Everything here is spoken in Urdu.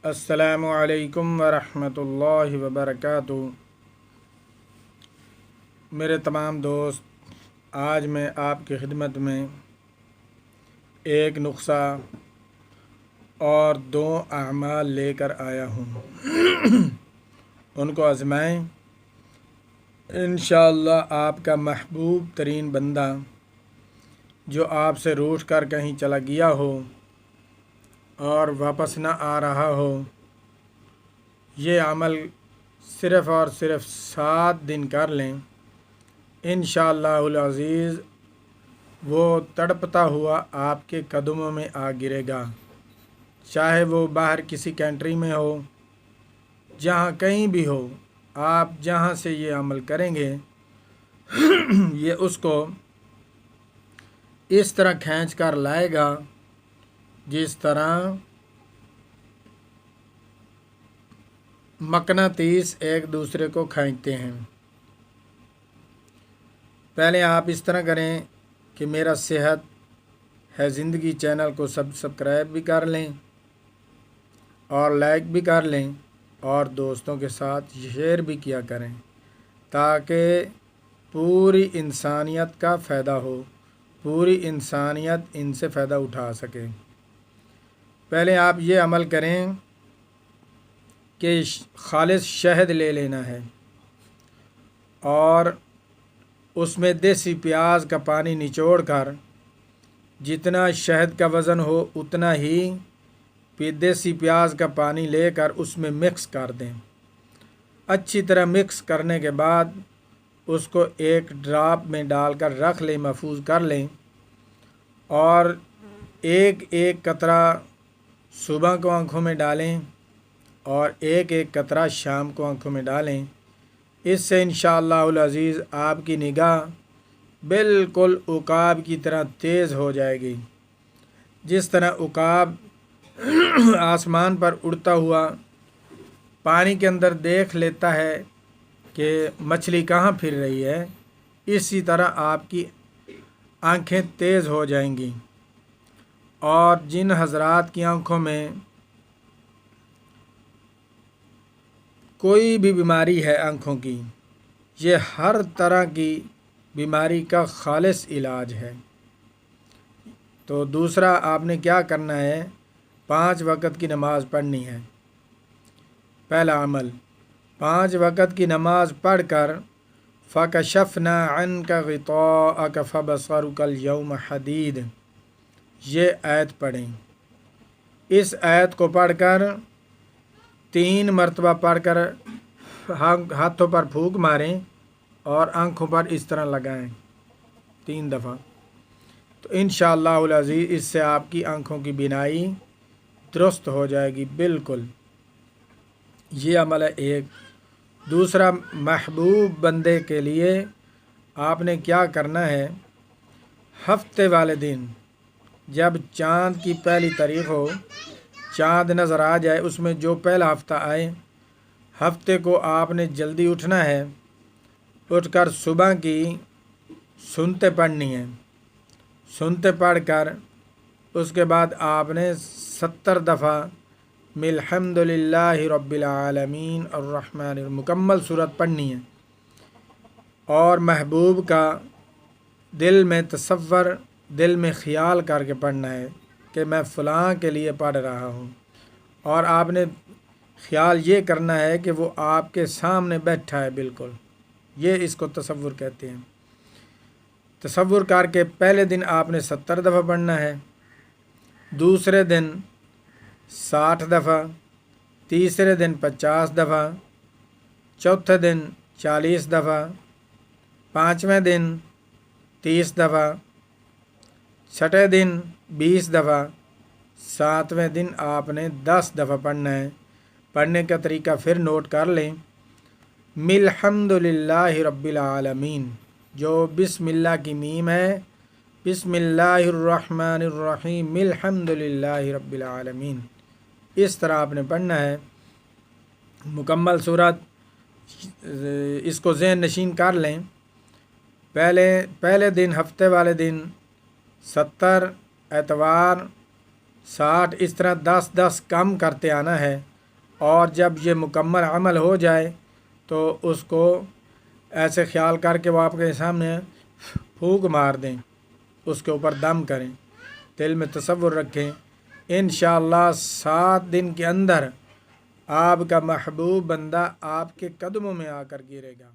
السلام علیکم ورحمۃ اللہ وبرکاتہ۔ میرے تمام دوست، آج میں آپ کی خدمت میں ایک نسخہ اور 2 اعمال لے کر آیا ہوں۔ ان کو آزمائیں، انشاءاللہ آپ کا محبوب ترین بندہ جو آپ سے روٹھ کر کہیں چلا گیا ہو اور واپس نہ آ رہا ہو، یہ عمل صرف اور صرف 7 دن کر لیں، انشاءاللہ العزیز وہ تڑپتا ہوا آپ کے قدموں میں آ گرے گا، چاہے وہ باہر کسی کنٹری میں ہو، جہاں کہیں بھی ہو۔ آپ جہاں سے یہ عمل کریں گے یہ اس کو اس طرح کھینچ کر لائے گا جس طرح مقناطیس ایک دوسرے کو کھینچتے ہیں۔ پہلے آپ اس طرح کریں کہ میرا صحت ہے زندگی چینل کو سبسکرائب بھی کر لیں اور لائک بھی کر لیں اور دوستوں کے ساتھ شیئر بھی کیا کریں، تاکہ پوری انسانیت کا فائدہ ہو، پوری انسانیت ان سے فائدہ اٹھا سکے۔ پہلے آپ یہ عمل کریں کہ خالص شہد لے لینا ہے اور اس میں دیسی پیاز کا پانی نچوڑ کر جتنا شہد کا وزن ہو اتنا ہی دیسی پیاز کا پانی لے کر اس میں مکس کر دیں۔ اچھی طرح مکس کرنے کے بعد اس کو ایک ڈراپ میں ڈال کر رکھ لیں، محفوظ کر لیں، اور ایک ایک قطرہ صبح کو آنکھوں میں ڈالیں اور ایک ایک قطرہ شام کو آنکھوں میں ڈالیں۔ اس سے انشاءاللہ العزیز آپ کی نگاہ بالکل عقاب کی طرح تیز ہو جائے گی۔ جس طرح عقاب آسمان پر اڑتا ہوا پانی کے اندر دیکھ لیتا ہے کہ مچھلی کہاں پھر رہی ہے، اسی طرح آپ کی آنکھیں تیز ہو جائیں گی۔ اور جن حضرات کی آنکھوں میں کوئی بھی بیماری ہے آنکھوں کی، یہ ہر طرح کی بیماری کا خالص علاج ہے۔ تو دوسرا آپ نے کیا کرنا ہے، 5 وقت کی نماز پڑھنی ہے۔ پہلا عمل، 5 وقت کی نماز پڑھ کر فَكَشَفْنَا عَنْكَ غِطَاءَكَ فَبَصَرُكَ الْيَوْمَ حَدِيدٌ، یہ آیت پڑھیں۔ اس آیت کو پڑھ کر 3 مرتبہ پڑھ کر ہاتھوں پر پھونک ماریں اور آنکھوں پر اس طرح لگائیں 3 دفعہ، تو انشاءاللہ العزیز اس سے آپ کی آنکھوں کی بینائی درست ہو جائے گی بالکل۔ یہ عمل ہے ایک۔ دوسرا، محبوب بندے کے لیے آپ نے کیا کرنا ہے، ہفتے والے دن جب چاند کی پہلی تاریخ ہو، چاند نظر آ جائے، اس میں جو پہلا ہفتہ آئے، ہفتے کو آپ نے جلدی اٹھنا ہے، اٹھ کر صبح کی سنتیں پڑھنی ہیں۔ سنتیں پڑھ کر اس کے بعد آپ نے 70 دفعہ الحمد للہ رب العالمین الرحمن مکمل صورت پڑھنی ہے، اور محبوب کا دل میں تصور، دل میں خیال کر کے پڑھنا ہے کہ میں فلاں کے لیے پڑھ رہا ہوں، اور آپ نے خیال یہ کرنا ہے کہ وہ آپ کے سامنے بیٹھا ہے بالکل، یہ اس کو تصور کہتے ہیں۔ تصور کر کے پہلے دن آپ نے 70 دفعہ پڑھنا ہے، دوسرے دن 60 دفعہ، تیسرے دن 50 دفعہ، چوتھے دن 40 دفعہ، 5ویں دن 30 دفعہ، چھٹے دن 20 دفعہ، 7ویں دن آپ نے 10 دفعہ پڑھنا ہے۔ پڑھنے کا طریقہ پھر نوٹ کر لیں، الحمد للہ رب العالمین، جو بسم اللہ کی میم ہے، بسم اللہ الرحمن الرحیم الحمد للہ رب العالمین، اس طرح آپ نے پڑھنا ہے مکمل صورت۔ اس کو ذہن نشین کر لیں، پہلے دن ہفتے والے دن 70، اتوار 60، اس طرح 10 10 کم کرتے آنا ہے، اور جب یہ مکمل عمل ہو جائے تو اس کو ایسے خیال کر کے وہ آپ کے سامنے پھونک مار دیں، اس کے اوپر دم کریں، دل میں تصور رکھیں، انشاءاللہ 7 دن کے اندر آپ کا محبوب بندہ آپ کے قدموں میں آ کر گرے گا۔